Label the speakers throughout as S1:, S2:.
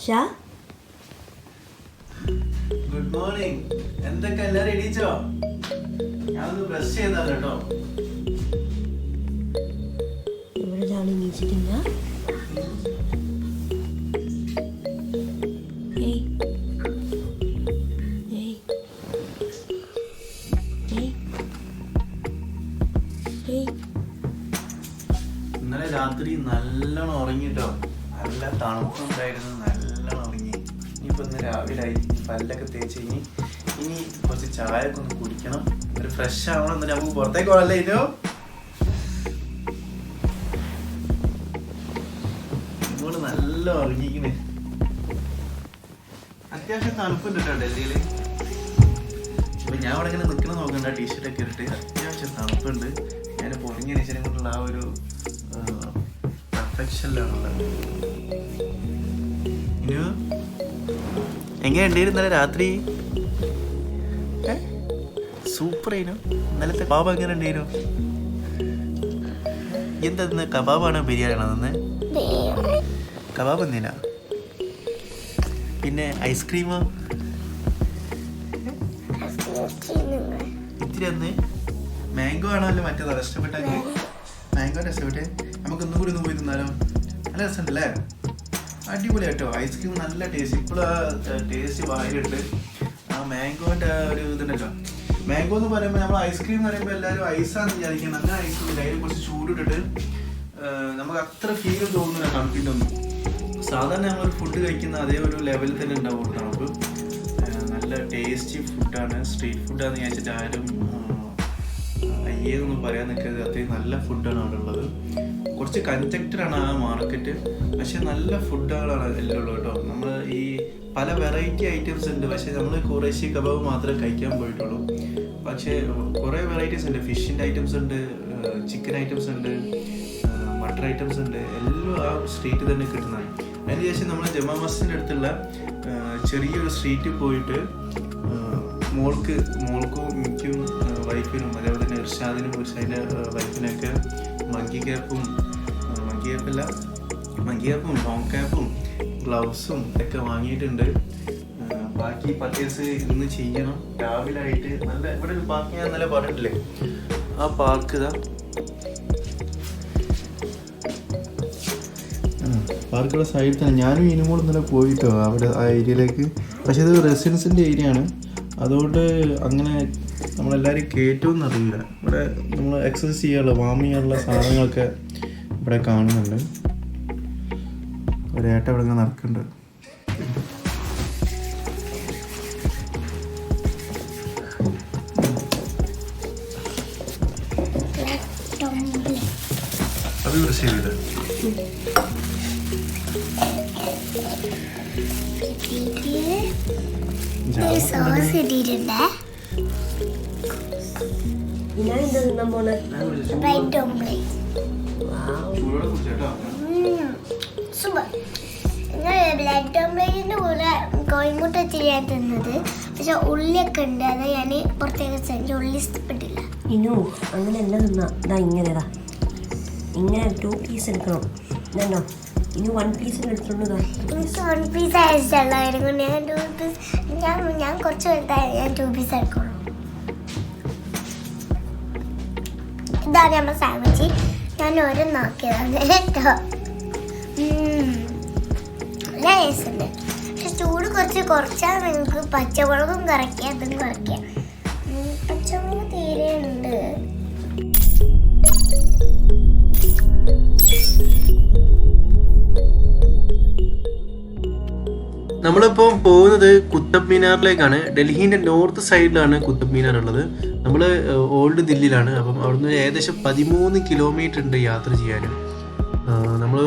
S1: Shah
S2: good morning. എന്തൊക്കെ എല്ലാരും എണീച്ചോ? ഞാനൊന്ന് ബ്രഷ് ചെയ്താലോ കേട്ടോ.
S1: ഇവിടെ ഒരാൾ എണീച്ചിട്ടില്ല. ഏയ് ഏയ് ഏയ് ഏയ്
S2: ഇന്നലെ രാത്രി നല്ലോണം ഉറങ്ങിട്ടോ. നല്ല തണുപ്പുണ്ടായിരുന്നു, നല്ലോണം ഉറങ്ങി. ഇനിയിപ്പോ ഇന്ന് രാവിലെ ആയി, പല്ലൊക്കെ തേച്ച് ഇനി കുറച്ച് ചായ ഒക്കെ ഒന്ന് കുടിക്കണം, ഒരു ഫ്രഷ് ആവണം. എന്നിട്ട് നമുക്ക് പുറത്തേക്ക് പോകണല്ലേ ഇനോ? ഇങ്ങോട്ട് നല്ല ഉറങ്ങിക്കണേ. അത്യാവശ്യം തണുപ്പുണ്ട് കേട്ടോ ഡൽഹിയില്. ഇപ്പൊ ഞാൻ അവിടെ ഇങ്ങനെ നിൽക്കണം നോക്കണ്ട, ടീഷർട്ട് ഒക്കെ ഇട്ടിട്ട് അത്യാവശ്യം തണുപ്പുണ്ട്. ഞാൻ പൊറിഞ്ഞ നേച്ചനെ കൊണ്ടുള്ള ആ ഒരു പെർഫെക്ഷനിലാണുള്ളത്. ഇനു എങ്ങനെ ഉണ്ടായിരുന്നല്ലേ രാത്രി? സൂപ്പർ ആയിരുന്നു. ഇന്നലത്തെ കബാബ് എങ്ങനെ ഉണ്ടായിരുന്നു? എന്താ തിന്ന? കബാബാണോ ബിരിയാണിയാണോ തിന്നെ? കബാബ് എന്തിനാ? പിന്നെ ഐസ്ക്രീമോ? ഇത്തിരി അന്ന് മാംഗോ ആണല്ലോ മറ്റേതാ ഇഷ്ടപ്പെട്ട? മാംഗോ ഇഷ്ടപ്പെട്ടെ? നമുക്ക് ഒന്നും കൂടി ഒന്ന് പോയി തിന്നാലോ? നല്ല രസമുണ്ടല്ലേ? അടിപൊളി കേട്ടോ. ഐസ്ക്രീം നല്ല ടേസ്റ്റ്. ഇപ്പോഴും ആ ടേസ്റ്റ് വായിലുണ്ട്. ആ മാംഗോന്റെ ഒരു ഇതുണ്ടല്ലോ. മാംഗോ എന്ന് പറയുമ്പോൾ നമ്മൾ ഐസ്ക്രീം എന്ന് പറയുമ്പോൾ എല്ലാവരും ഐസാന്ന് വിചാരിക്കണം. അങ്ങനെ ഐസ്ക്രീം അതിൽ കുറച്ച് ചൂടിട്ടിട്ട് നമുക്ക് അത്ര ഫീൽ തോന്നുന്നില്ല തണുപ്പിൻ്റെ ഒന്നും. സാധാരണ നമ്മൾ ഫുഡ് കഴിക്കുന്ന അതേ ഒരു ലെവലിൽ തന്നെ ഉണ്ടാവുള്ളൂ തണുപ്പ്. നല്ല ടേസ്റ്റി ഫുഡാണ്. സ്ട്രീറ്റ് ഫുഡാന്ന് വിചാരിച്ചിട്ട് ആരും അയ്യേതൊന്നും പറയാൻ നിൽക്കരുത്. അത്രയും നല്ല ഫുഡാണ് അവിടെ ഉള്ളത്. കുറച്ച് കൺജക്റ്റഡാണ് ആ മാർക്കറ്റ്, പക്ഷെ നല്ല ഫുഡുകളാണ് എല്ലാം ഉള്ളത് കേട്ടോ. നമ്മൾ ഈ പല വെറൈറ്റി ഐറ്റംസ് ഉണ്ട്. പക്ഷെ നമ്മൾ കുറേശ്ശി കബാബ് മാത്രമേ കഴിക്കാൻ പോയിട്ടുള്ളൂ. പക്ഷേ കുറേ വെറൈറ്റീസ് ഉണ്ട്. ഫിഷിൻ്റെ ഐറ്റംസ് ഉണ്ട്, ചിക്കൻ ഐറ്റംസ് ഉണ്ട്, മട്ടർ ഐറ്റംസ് ഉണ്ട്. എല്ലാം ആ സ്ട്രീറ്റിൽ തന്നെ കിട്ടുന്നതാണ്. അതിന് ശേഷം നമ്മൾ ജമാ മസ്ജിദിൻ്റെ അടുത്തുള്ള ചെറിയൊരു സ്ട്രീറ്റിൽ പോയിട്ട് മോൾക്കും എനിക്കും വൈഫിനും അതേപോലെ തന്നെ ഇർഷാദിനും ഇർഷാദിൻ്റെ വൈഫിനൊക്കെ മങ്കി ക്യാപ്പും ലോങ് ക്യാപ്പും ഗ്ലൗസും ഒക്കെ വാങ്ങിയിട്ടുണ്ട്. ബാക്കി പർച്ചേസ് ഇന്ന് ചെയ്യണം രാവിലെ ആയിട്ട്. നല്ല ഇവിടെ ഒരു പാർക്ക് ഞാൻ ഇന്നലെ പറഞ്ഞിട്ടില്ലേ, ആ പാർക്ക് ഇതാ. പാർക്കുടെ സൈഡിൽ തന്നെ ഞാനും ഇനിമോൾ ഇന്നലെ പോയിട്ടോ അവിടെ ആ ഏരിയയിലേക്ക്. പക്ഷേ ഇത് റെസിഡൻസിൻ്റെ ഏരിയ ആണ്, അതുകൊണ്ട് അങ്ങനെ നമ്മളെല്ലാവരും കയറ്റുമെന്ന് അറിയില്ല. ഇവിടെ നമ്മൾ എക്സസൈസ് ചെയ്യാനുള്ള വാം ചെയ്യാനുള്ള സാധനങ്ങളൊക്കെ ഇവിടെ കാണുന്നുണ്ട്. ഒരേട്ട ഇവിടെ ഇങ്ങനെ നടക്കുന്നുണ്ട്. അത് റിസീവ് ചെയ്ത്
S3: ബ്ലഡ് ഓംപ്ലേറ്റിന്റെ കൂടെ കോഴിമുട്ട ഇച്ചിരി ഞാൻ തിന്നത്. പക്ഷെ ഉള്ളിയൊക്കെ ഉണ്ട്, അത് ഞാൻ പുറത്തേക്ക് ഉള്ളി ഇഷ്ടപ്പെട്ടില്ല.
S1: ഇനു അങ്ങനെ എല്ലാം തിന്നാ ഇതാ ഇങ്ങനെതാ ഇങ്ങനെ 2 പീസ് എടുക്കണം. ഇതോ ഇനി 1 പീസിന് എടുത്തോണ്ട്
S3: എനിക്ക് 1 പീസ് ആയിഷ്ടമുള്ളായിരുന്നു. ഞാൻ 2 പീസ് ഞാൻ കുറച്ച് വലുതായി, ഞാൻ 2 പീസ് എടുക്കണം. ഇതാണ് നമ്മുടെ സാൻഡ്വിച്ച്. ഞാൻ ഓരോന്നാക്കിയതാണ് കേട്ടോ. നല്ല ടേസ്റ്റ് ഉണ്ട്. പക്ഷെ ചൂട് കുറച്ചാൽ നിങ്ങൾക്ക് പച്ചമുളകും കുറയ്ക്കുക, അതും കുറയ്ക്കുക. പച്ചമുളക് തീരെ ഉണ്ട്.
S2: നമ്മളിപ്പോൾ പോകുന്നത് കുത്തബ് മീനാറിലേക്കാണ്. ഡൽഹീൻ്റെ നോർത്ത് സൈഡിലാണ് കുത്തബ് മീനാർ ഉള്ളത്. നമ്മൾ ഓൾഡ് ദില്ലിയിലാണ്. അപ്പം അവിടുന്ന് ഏകദേശം 13 കിലോമീറ്റർ ഉണ്ട് യാത്ര ചെയ്യാൻ. നമ്മൾ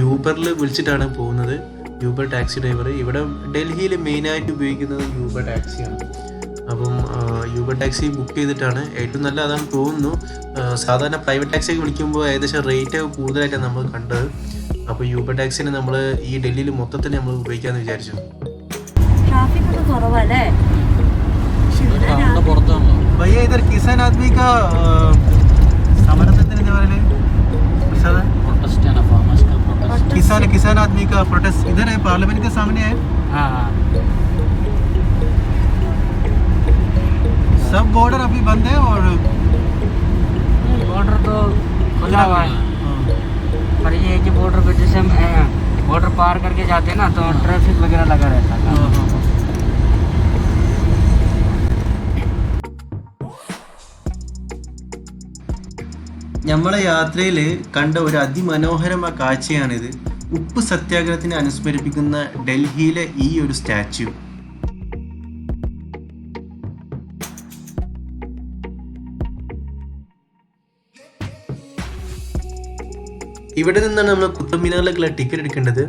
S2: യൂബറിൽ വിളിച്ചിട്ടാണ് പോകുന്നത്. Uber taxi driver. ഇവിടെ ഡൽഹിയിൽ മെയിനായിട്ട് ഉപയോഗിക്കുന്നത് യൂബർ ടാക്സിയാണ്. അപ്പം യൂബർ ടാക്സി ബുക്ക് ചെയ്തിട്ടാണ് ഏറ്റവും നല്ല അതാണ് തോന്നുന്നു. സാധാരണ പ്രൈവറ്റ് ടാക്സിയൊക്കെ വിളിക്കുമ്പോൾ ഏകദേശം റേറ്റ് കൂടുതലായിട്ടാണ് നമ്മൾ കണ്ടത്. അപ്പോൾ യൂബർ ടാക്സിനെ നമ്മൾ ഈ ഡൽഹിയിൽ മൊത്തത്തിൽ നമ്മൾ ഉപയോഗിക്കാമെന്ന് വിചാരിച്ചു.
S1: ട്രാഫിക് ഒക്കെ കുറവല്ലേ?
S2: भैया इधर किसान आदमी का समर्थन देने वाले
S4: प्रोटेस्ट है ना, फार्मर्स का प्रोटेस्ट
S2: किसान आदमी का प्रोटेस्ट इधर है, पार्लियामेंट के सामने है।
S4: हाँ
S2: सब बॉर्डर अभी बंद है और
S4: बॉर्डर तो खुला हुआ है, पर ये है कि बॉर्डर पे जैसे हम बॉर्डर पार करके जाते हैं ना तो ट्रैफिक वगैरह लगा रहता है।
S2: നമ്മളെ യാത്രയിൽ കണ്ട ഒരു അതിമനോഹരമായ കാഴ്ചയാണിത്. ഉപ്പ് സത്യാഗ്രഹത്തിനെ അനുസ്മരിപ്പിക്കുന്ന ഡൽഹിയിലെ ഈ ഒരു സ്റ്റാച്യു. ഇവിടെ നിന്നാണ് നമ്മൾ കുത്തബ് മിനാറിലേക്കുള്ള ടിക്കറ്റ് എടുക്കേണ്ടത്.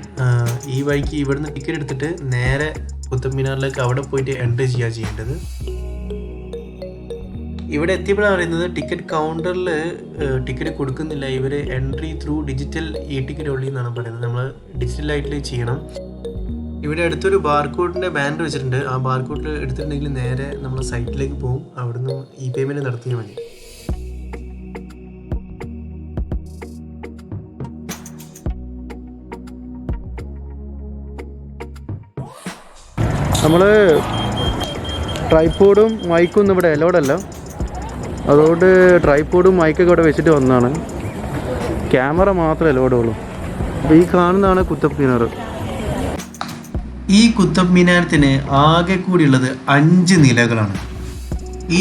S2: ഈ വഴിക്ക് ഇവിടെ നിന്ന് ടിക്കറ്റ് എടുത്തിട്ട് നേരെ കുത്തബ് മിനാറിലേക്ക് അവിടെ പോയിട്ട് എൻട്രി ചെയ്യേണ്ടത്. ഇവിടെ എത്തിയപ്പോഴാണ് അറിയുന്നത് ടിക്കറ്റ് കൗണ്ടറിൽ ടിക്കറ്റ് കൊടുക്കുന്നില്ല, ഇവർ entry through digital E ticket ഉള്ളി എന്നാണ് പറയുന്നത്. നമ്മൾ ഡിജിറ്റലായിട്ട് ചെയ്യണം. ഇവിടെ അടുത്തൊരു ബാർകോഡിൻ്റെ ബാനർ വെച്ചിട്ടുണ്ട്. ആ ബാർകോഡിൽ എടുത്തിട്ടുണ്ടെങ്കിൽ നേരെ നമ്മൾ സൈറ്റിലേക്ക് പോകും, അവിടുന്ന് ഇ പേയ്മെൻറ്റ് നടത്തിയാൽ മതി. നമ്മൾ ട്രൈപോഡും മൈക്കും ഒന്നും ഇവിടെ അലോഡല്ല, അതുകൊണ്ട് ട്രൈപോഡും മൈക്കൊക്കെ ഇവിടെ വെച്ചിട്ട് വന്നതാണ്. ക്യാമറ മാത്രമേ അലോഡുള്ളൂ. അപ്പോൾ ഈ കാണുന്നതാണ് കുത്തബ് മിനാർ. ഈ കുത്തബ് മിനാരത്തിന് ആകെ കൂടിയുള്ളത് 5 നിലകളാണ്.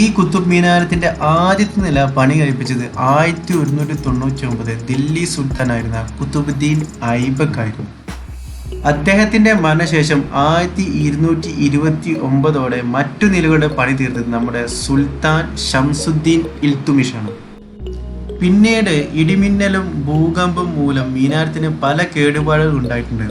S2: ഈ കുത്തബ് മിനാരത്തിൻ്റെ ആദ്യത്തെ നില പണി കഴിപ്പിച്ചത് 1199 ദില്ലി സുൽത്താനായിരുന്ന കുത്തുബുദ്ദീൻ ഐബക്ക് ആയിരുന്നു. അദ്ദേഹത്തിൻ്റെ മരണശേഷം 1229 മറ്റു നിലകളുടെ പണി തീർത്തത് നമ്മുടെ സുൽത്താൻ ഷംസുദ്ദീൻ ഇൽത്തുമിഷാണ്. പിന്നീട് ഇടിമിന്നലും ഭൂകമ്പം മൂലം മീനാരത്തിന് പല കേടുപാടുകൾ ഉണ്ടായിട്ടുണ്ട്.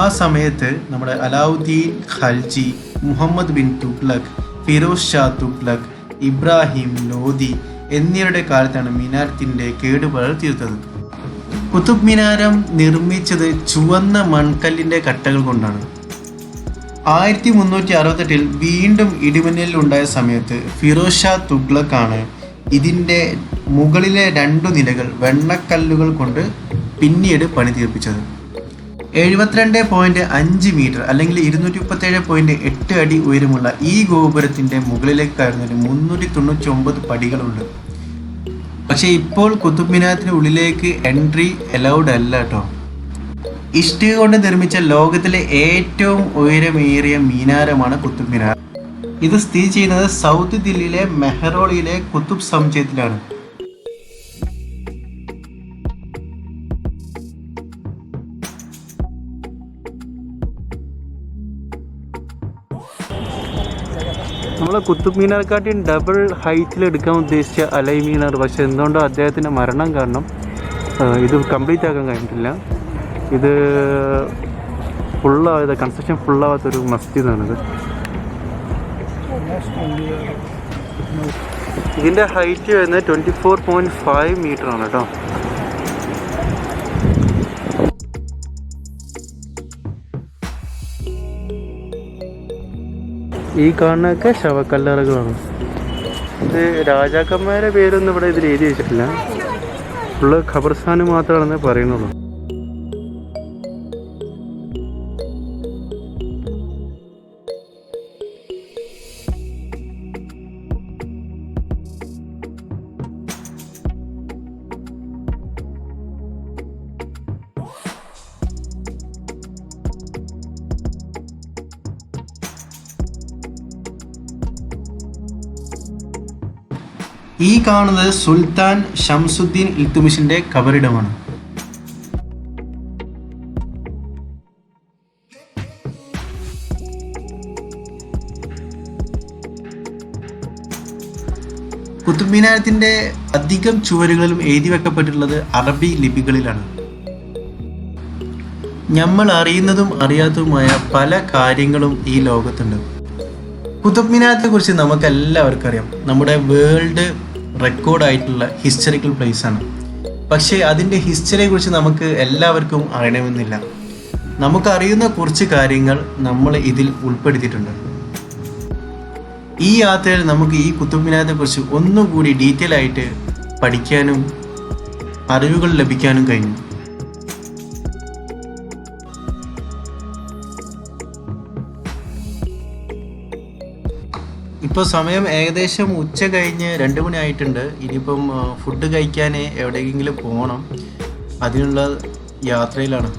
S2: ആ സമയത്ത് നമ്മുടെ അലാവുദ്ദീൻ ഖൽജി, മുഹമ്മദ് ബിൻ തുഗ്ലക്, ഫിറോസ് ഷാ തുഗ്ലക്, ഇബ്രാഹിം ലോധി എന്നിവരുടെ കാലത്താണ് മീനാരത്തിൻ്റെ കേടുപാടുകൾ തീർത്തത്. കുത്തുബ് മിനാരം നിർമ്മിച്ചത് ചുവന്ന മൺകല്ലിൻ്റെ കട്ടകൾ കൊണ്ടാണ്. 1368 വീണ്ടും ഇടിമിന്നലുണ്ടായ സമയത്ത് ഫിറോസ് ഷാ തുഗ്ലക് ആണ് ഇതിൻ്റെ മുകളിലെ 2 നിലകൾ വെണ്ണക്കല്ലുകൾ കൊണ്ട് പിന്നീട് പണി തീർപ്പിച്ചത്. 72.5 മീറ്റർ അല്ലെങ്കിൽ 237.8 അടി ഉയരമുള്ള ഈ ഗോപുരത്തിൻ്റെ മുകളിലേക്ക് കയറുന്നതിന് 399 പടികളുണ്ട്. പക്ഷേ ഇപ്പോൾ കുത്തുബ് മിനാരത്തിന് ഉള്ളിലേക്ക് എൻട്രി അലൗഡ് അല്ല കേട്ടോ. ഇഷ്ടിക കൊണ്ട് നിർമ്മിച്ച ലോകത്തിലെ ഏറ്റവും ഉയരമേറിയ മീനാരമാണ് കുത്തുബ് മിനാർ. ഇത് സ്ഥിതി ചെയ്യുന്നത് സൗത്ത് ദില്ലിയിലെ മെഹ്റോളിയിലെ കുത്തുബ് സമുച്ചയത്തിലാണ്. നമ്മൾ കുത്തുബ് മീനാർക്കാട്ടിയും ഡബിൾ ഹൈറ്റിൽ എടുക്കാൻ ഉദ്ദേശിച്ച അലൈ മീനാർ, പക്ഷേ എന്തുകൊണ്ടോ അദ്ദേഹത്തിൻ്റെ മരണം കാരണം ഇത് കംപ്ലീറ്റ് ആക്കാൻ കഴിഞ്ഞിട്ടില്ല. ഇത് ഫുള്ളാവാത്ത, കൺസ്ട്രക്ഷൻ ഫുള്ളാവാത്തൊരു മസ്ജിദാണിത്. ഇതിൻ്റെ ഹൈറ്റ് വരുന്നത് 24.5 മീറ്റർ ആണ് കേട്ടോ. ഈ കാണുന്നതൊക്കെ ശവക്കല്ലറകളാണ്. ഇത് രാജാക്കന്മാരുടെ പേരൊന്നും ഇവിടെ ഇതിൽ എഴുതി വെച്ചിട്ടില്ല, ഫുള്ള് ഖബർസ്ഥാന് മാത്രമാണെന്ന് പറയുന്നുള്ളൂ. ഈ കാണുന്നത് സുൽത്താൻ ഷംസുദ്ദീൻ ഇൽത്തുമിഷിന്റെ കബറിടമാണ്. കുത്തുബ് മിനാരത്തിന്റെ അധികം ചുവരുകളിലും എഴുതി വെക്കപ്പെട്ടിട്ടുള്ളത് അറബി ലിപികളിലാണ്. നമ്മൾ അറിയുന്നതും അറിയാത്തതുമായ പല കാര്യങ്ങളും ഈ ലോകത്തുണ്ട്. കുത്തുബ് മിനാരത്തെ കുറിച്ച് നമുക്ക് എല്ലാവർക്കും അറിയാം, നമ്മുടെ വേൾഡ് റെക്കോർഡായിട്ടുള്ള ഹിസ്റ്ററിക്കൽ പ്ലേസ് ആണ്. പക്ഷേ അതിൻ്റെ ഹിസ്റ്ററിയെ കുറിച്ച് നമുക്ക് എല്ലാവർക്കും അറിയണമെന്നില്ല. നമുക്കറിയുന്ന കുറച്ച് കാര്യങ്ങൾ നമ്മൾ ഇതിൽ ഉൾപ്പെടുത്തിയിട്ടുണ്ട്. ഈ യാത്രയിൽ നമുക്ക് ഈ കുത്തുബ് മിനാരത്തെ കുറിച്ച് ഒന്നുകൂടി ഡീറ്റെയിൽ ആയിട്ട് പഠിക്കാനും അറിവുകൾ ലഭിക്കാനും കഴിഞ്ഞു. ഇപ്പോൾ സമയം ഏകദേശം ഉച്ച കഴിഞ്ഞ് 2 മണി ആയിട്ടുണ്ട്. ഇനിയിപ്പം ഫുഡ് കഴിക്കാൻ എവിടെയെങ്കിലും പോകണം. അതിനുള്ള യാത്രയിലാണ്.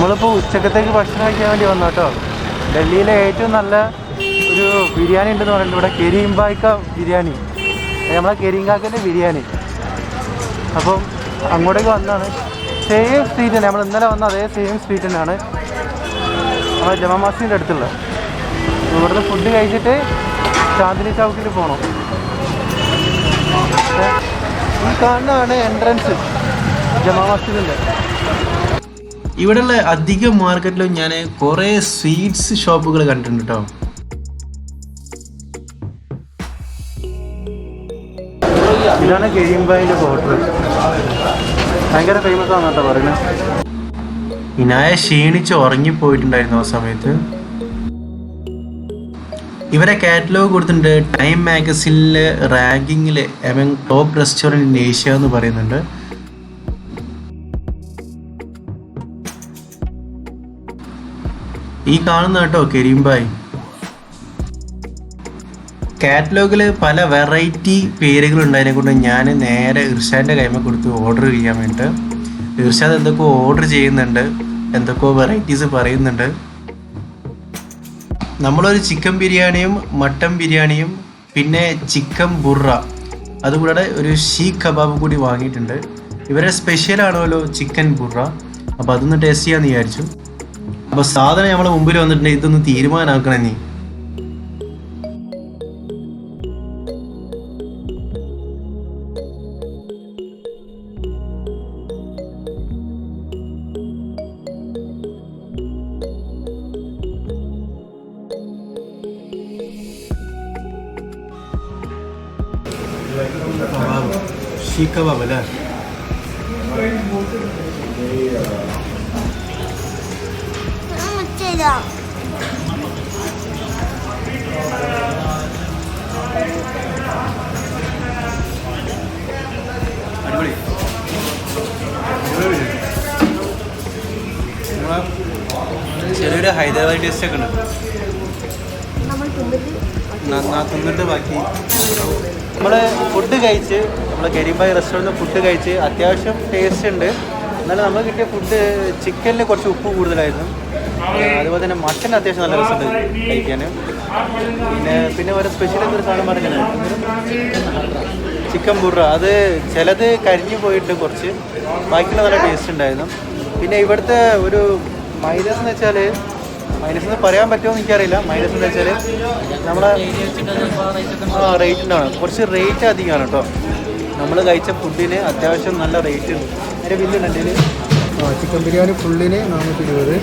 S2: നമ്മളിപ്പോൾ ഉച്ചക്കത്തേക്ക് ഭക്ഷണം കഴിക്കാൻ വേണ്ടി വന്നു കേട്ടോ. ഡൽഹിയിലെ ഏറ്റവും നല്ല ഒരു ബിരിയാണി ഉണ്ടെന്ന് പറയുന്നത് ഇവിടെ കരീംബായ്ക്ക ബിരിയാണി, നമ്മളെ കരീംകാക്കൻ്റെ ബിരിയാണി. അപ്പം അങ്ങോട്ടേക്ക് വന്നതാണ്. സെയിം സ്ട്രീറ്റ് തന്നെ, നമ്മൾ ഇന്നലെ വന്ന അതേ സെയിം സ്ട്രീറ്റ് തന്നെയാണ് നമ്മളെ ജമാ മസ്ജിദിൻ്റെ അടുത്തുള്ള. ഇവിടുന്ന് ഫുഡ് കഴിച്ചിട്ട് ചാന്ദിനി ചൗക്കിൽ പോകണം. ഈ കാണുന്നതാണ് എൻട്രൻസ് ജമാ മസ്ജിദിൻ്റെ. ഇവിടെയുള്ള അധികം മാർക്കറ്റിലും ഞാൻ കുറേ സ്വീറ്റ്സ് ഷോപ്പുകൾ കണ്ടിട്ടുണ്ട് കേട്ടോ. ഇതാണ് കരീംബായിൻ്റെ ഹോട്ടൽ, ഭയങ്കര ഫേമസ് ആണ് കേട്ടോ പറയുന്നത്. ഇനായ ക്ഷീണിച്ച് ഉറങ്ങിപ്പോയിട്ടുണ്ടായിരുന്നു ആ സമയത്ത്. ഇവരെ കാറ്റലോഗ് കൊടുത്തിട്ടുണ്ട്. ടൈം മാഗസിനിലെ റാങ്കിങ്ങിൽ among top restaurant in Asia എന്ന് പറയുന്നുണ്ട്. ഈ കാണുന്ന കേട്ടോ കരീംബായ്. കാറ്റലോഗിൽ പല വെറൈറ്റി പേരുകളുണ്ടായതിനെ കൊണ്ട് ഞാൻ നേരെ ഇർഷാദിൻ്റെ കൈമ കൊടുത്ത് ഓർഡർ ചെയ്യാൻ വേണ്ടിയിട്ട്. ഇർഷാദ് എന്തൊക്കെയോ ഓർഡർ ചെയ്യുന്നുണ്ട്, എന്തൊക്കെയോ വെറൈറ്റീസ് പറയുന്നുണ്ട്. നമ്മളൊരു ചിക്കൻ ബിരിയാണിയും മട്ടൻ ബിരിയാണിയും പിന്നെ ചിക്കൻ ബുറ, അതുകൂടാതെ ഒരു ഷീഖ് കബാബ് കൂടി വാങ്ങിയിട്ടുണ്ട്. ഇവരെ സ്പെഷ്യലാണല്ലോ ചിക്കൻ ബുറ. അപ്പോൾ അതൊന്ന് ടേസ്റ്റ് ചെയ്യാമെന്ന് വിചാരിച്ചു. അപ്പോൾ സാധനം നമ്മളെ മുമ്പിൽ വന്നിട്ടുണ്ട്. ഇതൊന്ന് തീരുമാനമാക്കണം നീ. ഷീഖ് കബാബ് അല്ലേ? അടിപൊളി. ചെറിയൊരു ഹൈദരാബാദ് ടേസ്റ്റ് ഒക്കെ ഉണ്ട്. തിന്നിട്ട് ബാക്കി നമ്മൾ ഫുഡ് കഴിച്ച് നമ്മളെ കരീംബായ് റെസ്റ്റോറൻറ്റിൽ ഫുഡ് കഴിച്ച് അത്യാവശ്യം ടേസ്റ്റ് ഉണ്ട്. എന്നാലും നമ്മൾ കിട്ടിയ ഫുഡ് ചിക്കനിൽ കുറച്ച് ഉപ്പ് കൂടുതലായിരുന്നു. അതുപോലെ തന്നെ മട്ടൻ അത്യാവശ്യം നല്ല രസമുണ്ട് കഴിക്കാൻ. പിന്നെ ഓരോ സ്പെഷ്യൽ എന്തൊരു സാധനം പറഞ്ഞത് ചിക്കൻ ബുറ, അത് ചിലത് കരിഞ്ഞു പോയിട്ട് കുറച്ച്, ബാക്കിയുള്ള നല്ല ടേസ്റ്റ് ഉണ്ടായിരുന്നു. പിന്നെ ഇവിടുത്തെ ഒരു മൈനസ് എന്ന് വെച്ചാൽ, മൈനസ് എന്ന് പറയാൻ പറ്റുമോ എന്ന് എനിക്കറിയില്ല. മൈനസ് എന്ന് വെച്ചാൽ നമ്മളെ റേറ്റ് ഉണ്ടാണ്, കുറച്ച് റേറ്റ് അധികമാണ് കേട്ടോ. നമ്മൾ കഴിച്ച ഫുഡിന് അത്യാവശ്യം നല്ല റേറ്റ് ഉണ്ട്. അതിൻ്റെ ബില്ലുണ്ട് എൻ്റെ. ചിക്കൻ ബിരിയാണി ഫുള്ളിന് 420,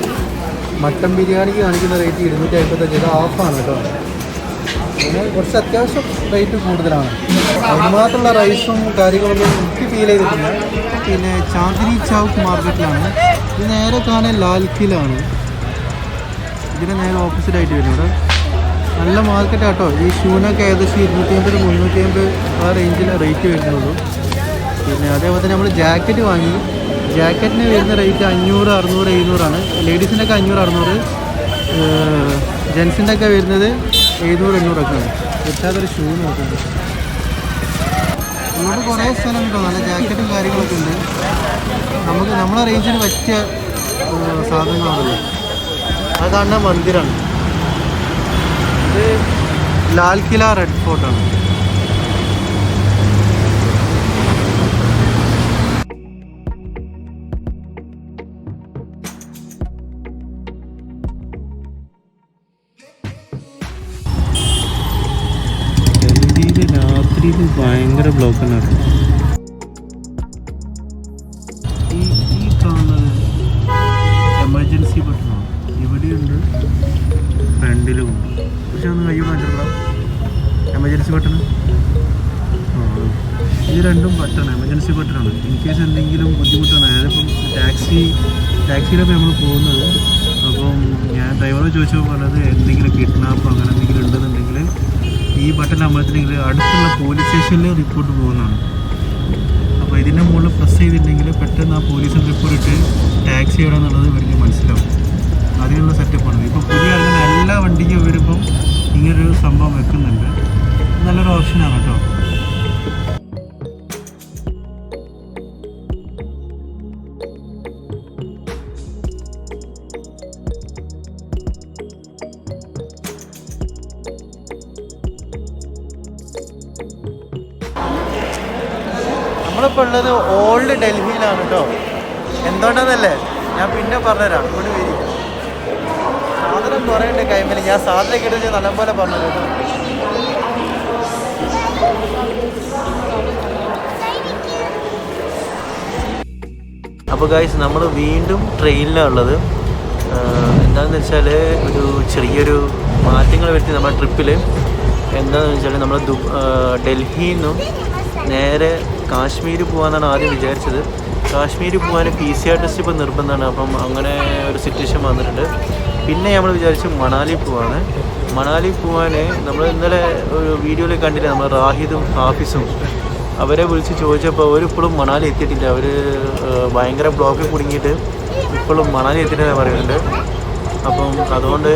S2: മട്ടൻ ബിരിയാണിക്ക് കാണിക്കുന്ന റേറ്റ് 255. ഇത് ഹാഫാണ് കേട്ടോ. പിന്നെ കുറച്ച് അത്യാവശ്യം റേറ്റ് കൂടുതലാണ്. അതിനുമാത്രമുള്ള റൈസും കാര്യങ്ങളൊന്നും എനിക്ക് ഫീൽ ചെയ്തിട്ടില്ല. പിന്നെ ചാന്ദിനി ചൗക്ക് മാർക്കറ്റിലാണ്. ഇത് നേരെ കാണാൻ ലാൽക്കിലാണ്. ഇതിന് നേരെ ഓപ്പോസിറ്റ് ആയിട്ട് വരുന്നത്. നല്ല മാർക്കറ്റാണ് കേട്ടോ. ഈ ഷൂനൊക്കെ ഏകദേശം 250, 350 ആ റേഞ്ചിൽ റേറ്റ് വരുന്നുള്ളൂ. പിന്നെ അതേപോലെ തന്നെ നമ്മൾ ജാക്കറ്റ് വാങ്ങി. ജാക്കറ്റിന് വരുന്ന റേറ്റ് 500, 600, 700 ലേഡീസിൻ്റെ ഒക്കെ 500, 600. ജെൻസിൻ്റെ ഒക്കെ വരുന്നത് 700, 800 ഒക്കെയാണ്. വെച്ചാതൊരു ഷൂ നോക്കുന്നത്. ഇവിടെ കുറേ സ്ഥലം ഉണ്ടോ, നല്ല ജാക്കറ്റും കാര്യങ്ങളൊക്കെ ഉണ്ട്. നമുക്ക് നമ്മളെ റേഞ്ചിന് പറ്റിയ സാധനങ്ങളാണല്ലോ. അത് കാണുന്ന മന്ദിരമാണ്. ഇത് ലാൽ കില റെഡ് ഫോർട്ടാണ്. ഡൽഹിയിൽ രാത്രിയിൽ ഭയങ്കര ബ്ലോക്കാണ്. ഈ കാണുന്നത് എമർജൻസി ബട്ടണാണ്. ഇവിടെയുണ്ട്, ഫ്രണ്ടിലുമുണ്ട്. പക്ഷെ ഒന്ന് കയ്യോട് കണ്ടിട്ടുള്ള എമർജൻസി ബട്ടൺ. ഇത് രണ്ടും ബട്ടൺ എമർജൻസി ബട്ടണാണ്. ഇൻ കേസ് എന്തെങ്കിലും ബുദ്ധിമുട്ടാണ്. അതായതിപ്പം ടാക്സിയിലൊക്കെ നമ്മൾ പോകുന്നത്. അപ്പം ഞാൻ ഡ്രൈവറോട് ചോദിച്ചപ്പോൾ പറഞ്ഞത് എന്തെങ്കിലും കിഡ്നാപ്പോ അങ്ങനെ എന്തെങ്കിലും ഉണ്ടെന്നുണ്ടെങ്കിൽ ഈ ബട്ടൺ അമർത്തിനെങ്കിൽ അടുത്തുള്ള പോലീസ് സ്റ്റേഷനിൽ റിപ്പോർട്ട് പോകുന്നതാണ്. അപ്പോൾ ഇതിൻ്റെ മുകളിൽ പ്രസ് ചെയ്തിട്ടുണ്ടെങ്കിൽ പെട്ടെന്ന് ആ പോലീസിന് റിപ്പോർട്ട് ഇട്ട് ടാക്സി എവിടെയെന്നുള്ളത് ഇവർക്ക് മനസ്സിലാവും. അതിനുള്ള സെറ്റപ്പാണ്. ഇപ്പോൾ പുതിയ ഇറങ്ങുന്ന എല്ലാ വണ്ടിക്കും ഇവരിപ്പം ഇങ്ങനൊരു സംഭവം വെക്കുന്നുണ്ട്. നല്ലൊരു ഓപ്ഷനാണ് കേട്ടോ. നമ്മളിപ്പോൾ ഉള്ളത് ഓൾഡ് ഡൽഹിയിലാണ് കേട്ടോ. എന്തുകൊണ്ടാന്നല്ലേ ഞാൻ പിന്നെ പറഞ്ഞുതരാം. ഇവിടെ വരി. സാധനം കുറേ ഉണ്ട് കൈമേൽ. ഞാൻ സാധനം കിട്ടുന്നത് നല്ലപോലെ പറഞ്ഞു കേട്ടോ. അപ്പോൾ ഗൈസ് നമ്മൾ വീണ്ടും ട്രെയിനിലാണ് ഉള്ളത്. എന്താണെന്ന് വെച്ചാൽ ഒരു ചെറിയൊരു മാറ്റങ്ങൾ വരുത്തി നമ്മുടെ ട്രിപ്പിൽ. എന്താണെന്ന് വെച്ചാൽ നമ്മൾ ഡൽഹിയിൽ നിന്നും നേരെ കാശ്മീർ പോകാമെന്നാണ് ആദ്യം വിചാരിച്ചത്. കാശ്മീർ പോകാൻ PCR ടെസ്റ്റ് ഇപ്പോൾ നിർബന്ധമാണ്. അപ്പം അങ്ങനെ ഒരു സിറ്റുവേഷൻ വന്നിട്ടുണ്ട്. പിന്നെ നമ്മൾ വിചാരിച്ചു മണാലി പോവാണ്. മണാലി പോകാൻ നമ്മൾ ഇന്നലെ ഒരു വീഡിയോയിൽ കണ്ടില്ല, നമ്മൾ റാഹിദും ഹാഫിസും അവരെ വിളിച്ച് ചോദിച്ചപ്പോൾ അവരിപ്പോഴും മണാലി എത്തിയിട്ടില്ല. അവർ ഭയങ്കര ബ്ലോക്കിൽ കുടുങ്ങിയിട്ട് ഇപ്പോഴും മണാലി എത്തിയിട്ടെന്ന് പറയുന്നുണ്ട്. അപ്പം അതുകൊണ്ട്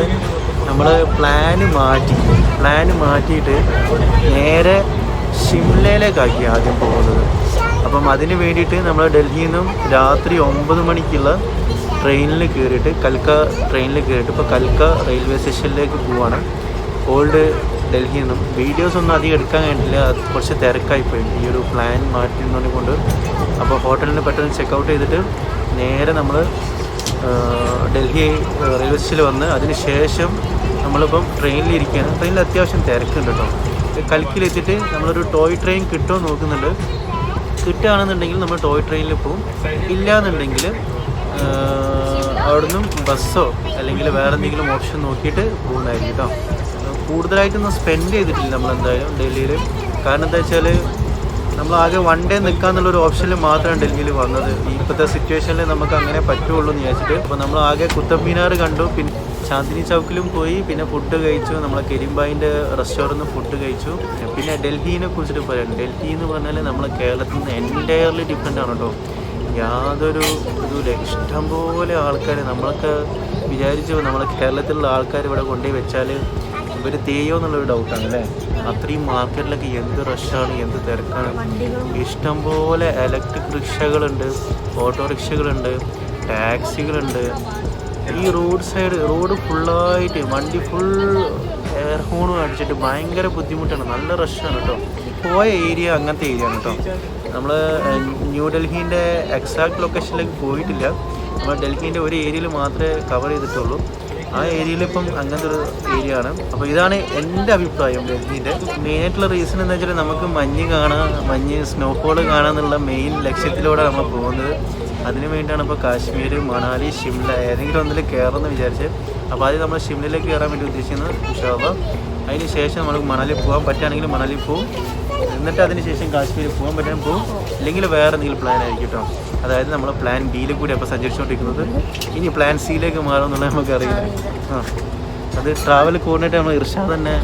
S2: നമ്മൾ പ്ലാന് മാറ്റിയിട്ട് നേരെ ഷിംലയിലേക്കാക്കി ആദ്യം പോകുന്നത്. അപ്പം അതിന് വേണ്ടിയിട്ട് നമ്മൾ ഡൽഹിയിൽ നിന്നും രാത്രി 9 മണിക്കുള്ള ട്രെയിനിൽ കയറിയിട്ട് ഇപ്പോൾ കൽക്ക റെയിൽവേ സ്റ്റേഷനിലേക്ക് പോവാണ്. ഓൾഡ് ഡൽഹിയിൽ നിന്നും വീഡിയോസ് ഒന്നും അധികം എടുക്കാൻ കഴിഞ്ഞിട്ടില്ല. അത് കുറച്ച് തിരക്കായിപ്പോയി ഈ ഒരു പ്ലാൻ മാറ്റുന്നതിനെ കൊണ്ട്. അപ്പോൾ ഹോട്ടലിൽ നിന്ന് പെട്ടെന്ന് ചെക്കൗട്ട് ചെയ്തിട്ട് നേരെ നമ്മൾ ഡൽഹി റെയിൽവേ സ്റ്റേഷനിൽ വന്ന് അതിന് ശേഷം നമ്മളിപ്പം ട്രെയിനിലിരിക്കുകയാണ്. ട്രെയിനിൽ അത്യാവശ്യം തിരക്കുണ്ട് കേട്ടോ. കൽക്കിലെത്തിയിട്ട് നമ്മളൊരു ടോയ് ട്രെയിൻ കിട്ടുമോ നോക്കുന്നുണ്ട്. കിട്ടുകയാണെന്നുണ്ടെങ്കിൽ നമ്മൾ ടോയ് ട്രെയിനിൽ പോകും. ഇല്ലയെന്നുണ്ടെങ്കിൽ അവിടെ നിന്നും ബസ്സോ അല്ലെങ്കിൽ വേറെ എന്തെങ്കിലും ഓപ്ഷൻ നോക്കിയിട്ട് പോകുന്നതായിരിക്കും കേട്ടോ. കൂടുതലായിട്ടൊന്നും സ്പെൻഡ് ചെയ്തിട്ടില്ല നമ്മളെന്തായാലും ഡൽഹിയിൽ. കാരണം എന്താ വെച്ചാൽ നമ്മൾ ആകെ 1 ഡേ നിൽക്കാന്നുള്ളൊരു ഓപ്ഷനിൽ മാത്രമാണ് ഡൽഹിയിൽ വന്നത്. ഇപ്പോഴത്തെ സിറ്റുവേഷനിൽ നമുക്ക് അങ്ങനെ പറ്റുള്ളൂ എന്ന് വിചാരിച്ചിട്ട്. അപ്പോൾ നമ്മൾ ആകെ കുത്തബ് മിനാർ കണ്ടു, പിന്നെ ചാന്ദിനി ചൗക്കിലും പോയി, പിന്നെ ഫുഡ് കഴിച്ചു. നമ്മളെ കെരിംബായിൻ്റെ റെസ്റ്റോറൻറ്റിൽ നിന്ന് ഫുഡ് കഴിച്ചു. പിന്നെ ഡൽഹിനെ കുറിച്ചിട്ട് പറയാം. ഡൽഹി എന്ന് പറഞ്ഞാൽ നമ്മളെ കേരളത്തിൽ നിന്ന് എൻറ്റയർലി ഡിഫറെൻ്റ് ആണ് കേട്ടോ. യാതൊരു ഇതുമില്ല. ഇഷ്ടംപോലെ ആൾക്കാർ. നമ്മളൊക്കെ വിചാരിച്ചു നമ്മളെ കേരളത്തിലുള്ള ആൾക്കാർ ഇവിടെ കൊണ്ടുപോയി വെച്ചാൽ ഇവർ തേയോ എന്നുള്ളൊരു ഡൗട്ടാണ് അല്ലേ. അത്രയും മാർക്കറ്റിലൊക്കെ എന്ത് റഷാണ്, എന്ത് തിരക്കാണ്. ഇഷ്ടംപോലെ ഇലക്ട്രിക് റിക്ഷകളുണ്ട്, ഓട്ടോറിക്ഷകളുണ്ട്, ടാക്സികളുണ്ട്. ഈ റോഡ് ഫുള്ളായിട്ട് വണ്ടി ഫുൾ എയർ ഹോണും അടിച്ചിട്ട് ഭയങ്കര ബുദ്ധിമുട്ടാണ്. നല്ല റഷാണ് കേട്ടോ. പോയ ഏരിയ അങ്ങനത്തെ ഏരിയ ആണ് കേട്ടോ. നമ്മൾ ന്യൂഡൽഹീൻ്റെ എക്സാക്ട് ലൊക്കേഷനിലേക്ക് പോയിട്ടില്ല. നമ്മൾ ഡൽഹീൻ്റെ ഒരു ഏരിയയിൽ മാത്രമേ കവർ ചെയ്തിട്ടുള്ളൂ. ആ ഏരിയയിൽ ഇപ്പം അങ്ങനത്തെ ഒരു ഏരിയ ആണ്. അപ്പോൾ ഇതാണ് എൻ്റെ അഭിപ്രായം ഡൽഹീൻ്റെ. മെയിനായിട്ടുള്ള റീസൺ എന്താ വെച്ചാൽ നമുക്ക് മഞ്ഞ് സ്നോഫോൾ കാണാമെന്നുള്ള മെയിൻ ലക്ഷ്യത്തിലൂടെ നമ്മൾ പോകുന്നത്. അതിന് വേണ്ടിയിട്ടാണ് ഇപ്പോൾ കാശ്മീർ, മണാലി, ഷിംല ഏതെങ്കിലും ഒന്നിൽ കയറുമെന്ന് വിചാരിച്ച്. അപ്പോൾ ആദ്യം നമ്മൾ ഷിംലയിലേക്ക് കയറാൻ വേണ്ടി ഉദ്ദേശിക്കുന്നത്. ഇൻഷാ അല്ലാഹ് അതിന് ശേഷം നമുക്ക് മണാലി പോകാൻ പറ്റുകയാണെങ്കിൽ മണാലി പോവും. എന്നിട്ട് അതിന് ശേഷം കാശ്മീർ പോകാൻ പറ്റാൻ പോകും. ഇല്ലെങ്കിൽ വേറെ എന്തെങ്കിലും പ്ലാൻ ആയിരിക്കും കേട്ടോ. അതായത് നമ്മൾ പ്ലാൻ ബിയിൽ കൂടി അപ്പോൾ സഞ്ചരിച്ചുകൊണ്ടിരിക്കുന്നത്. ഇനി പ്ലാൻ സിയിലേക്ക് മാറുമെന്നുള്ളത് നമുക്കറിയില്ല. അത് ട്രാവൽ കോർഡിനേറ്റ് നമ്മൾ ഇർഷാദ് തന്നെ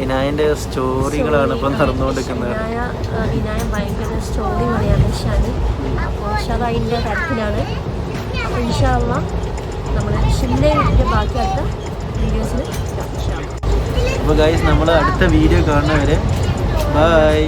S2: ഇനായൻ്റെ സ്റ്റോറികളാണ് ഇപ്പം നടന്നുകൊണ്ടിരിക്കുന്നത്.
S1: ഇനായ ഭയങ്കര സ്റ്റോറി പറയാണ് ഷാനി. അപ്പോൾ ഷാദ് അതിൻ്റെ കാര്യത്തിലാണ്. അപ്പോൾ ഇൻഷാ അല്ലാഹ് നമ്മൾ ഷിംലയുടെ ബാക്കി അടുത്ത വീഡിയോസിൽ.
S2: അപ്പോൾ ഗൈസ് നമ്മൾ അടുത്ത വീഡിയോ കാണുന്നവരെ ബൈ.